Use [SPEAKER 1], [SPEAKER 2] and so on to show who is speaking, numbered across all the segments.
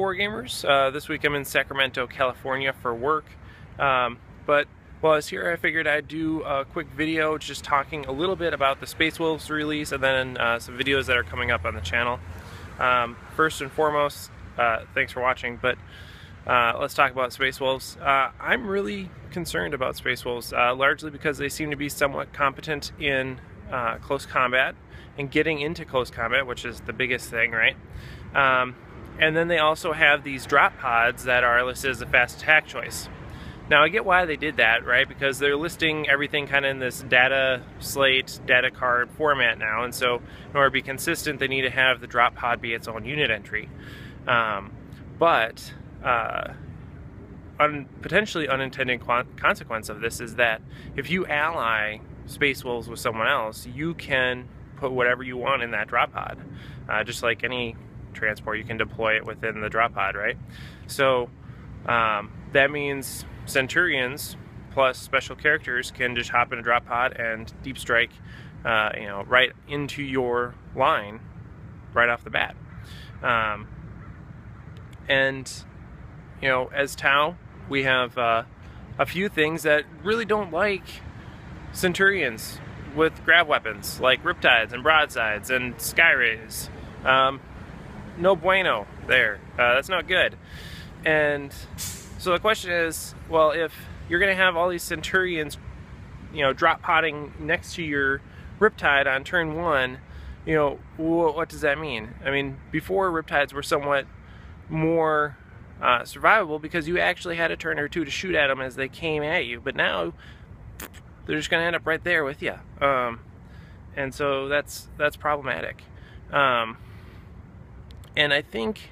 [SPEAKER 1] Wargamers. This week I'm in Sacramento, California for work, but while I was here I figured I'd do a quick video just talking a little bit about the Space Wolves release and then some videos that are coming up on the channel. First and foremost, thanks for watching, but let's talk about Space Wolves. I'm really concerned about Space Wolves, largely because they seem to be somewhat competent in close combat and getting into close combat, which is the biggest thing, right? And then they also have these drop pods that are listed as a fast attack choice. Now I get why they did that, right? Because they're listing everything kind of in this data slate, data card format now, and so in order to be consistent they need to have the drop pod be its own unit entry. Potentially unintended consequence of this is that if you ally Space Wolves with someone else, you can put whatever you want in that drop pod, just like any transport, you can deploy it within the drop pod, right? So that means Centurions plus special characters can just hop in a drop pod and deep strike, right into your line right off the bat. And as Tau, we have a few things that really don't like Centurions with grav weapons like Riptides and Broadsides and Skyrays. No bueno there. That's not good. And so the question is, well, if you're going to have all these Centurions, drop podding next to your Riptide on turn one, what does that mean? I mean, before Riptides were somewhat more survivable because you actually had a turn or two to shoot at them as they came at you, but now they're just going to end up right there with you. And so that's problematic. And I think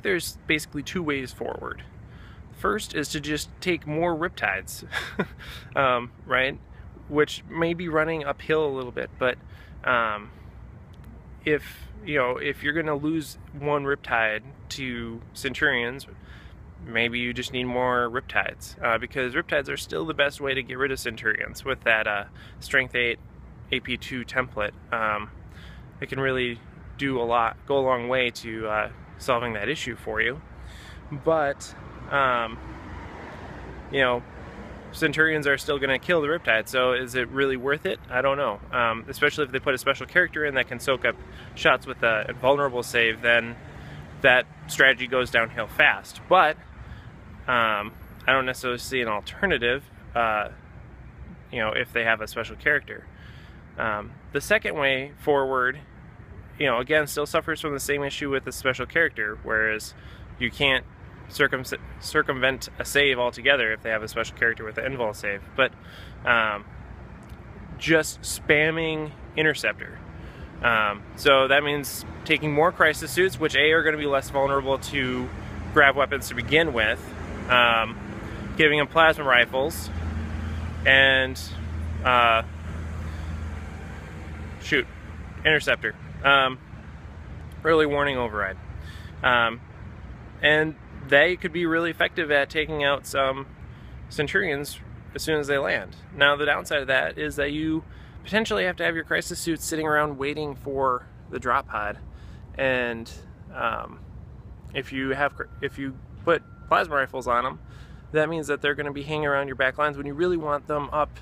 [SPEAKER 1] there's basically two ways forward. First is to just take more Riptides, right? Which may be running uphill a little bit, but if you're going to lose one Riptide to Centurions, maybe you just need more Riptides, because Riptides are still the best way to get rid of Centurions with that Strength 8 AP2 template. It can really go a long way to solving that issue for you. But Centurions are still going to kill the Riptide, so is it really worth it? I don't know. Especially if they put a special character in that can soak up shots with a invulnerable save, then that strategy goes downhill fast. But I don't necessarily see an alternative, if they have a special character. The second way forward, again, still suffers from the same issue with the special character, whereas you can't circumvent a save altogether if they have a special character with an invul save. But just spamming Interceptor. So that means taking more Crisis Suits, which are going to be less vulnerable to grav weapons to begin with, giving them plasma rifles, and Interceptor. Early warning override. And they could be really effective at taking out some Centurions as soon as they land. Now the downside of that is that you potentially have to have your Crisis Suits sitting around waiting for the drop pod, and if you put plasma rifles on them, that means that they're going to be hanging around your back lines when you really want them up,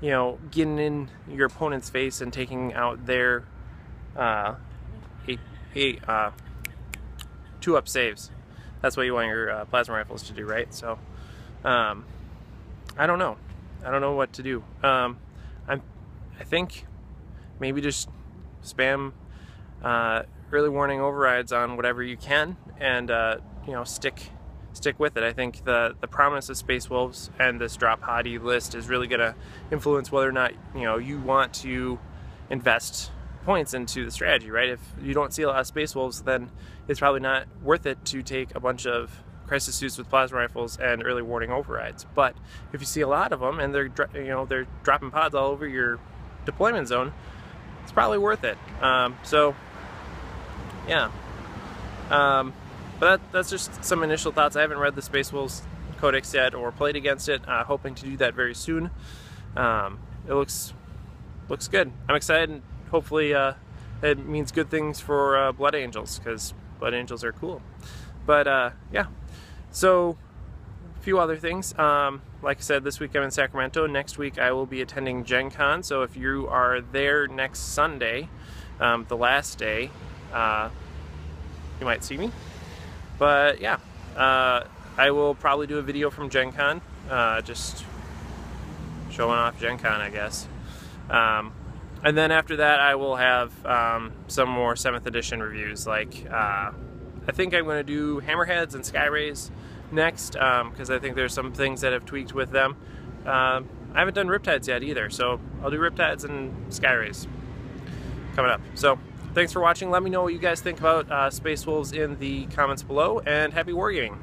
[SPEAKER 1] getting in your opponent's face and taking out their 2-up saves. That's what you want your plasma rifles to do, right? So I don't know. I don't know what to do. I think maybe just spam early warning overrides on whatever you can, and stick with it. I think the promise of Space Wolves and this drop poddy list is really going to influence whether or not you want to invest points into the strategy, right? If you don't see a lot of Space Wolves, then it's probably not worth it to take a bunch of Crisis Suits with plasma rifles and early warning overrides. But if you see a lot of them and they're dropping pods all over your deployment zone, it's probably worth it. So yeah, but that's just some initial thoughts. I haven't read the Space Wolves Codex yet or played against it. Hoping to do that very soon. It looks good. I'm excited. Hopefully it means good things for Blood Angels, because Blood Angels are cool. But yeah, so a few other things. Like I said, this week I'm in Sacramento. Next week I will be attending Gen Con, so if you are there next Sunday, the last day, you might see me. But yeah, I will probably do a video from Gen Con, just showing off Gen Con, I guess. And then after that I will have some more 7th edition reviews. Like I think I'm going to do Hammerheads and Skyrays next, because I think there's some things that have tweaked with them. I haven't done Riptides yet either, so I'll do Riptides and Skyrays coming up. So thanks for watching. Let me know what you guys think about Space Wolves in the comments below, and happy wargaming!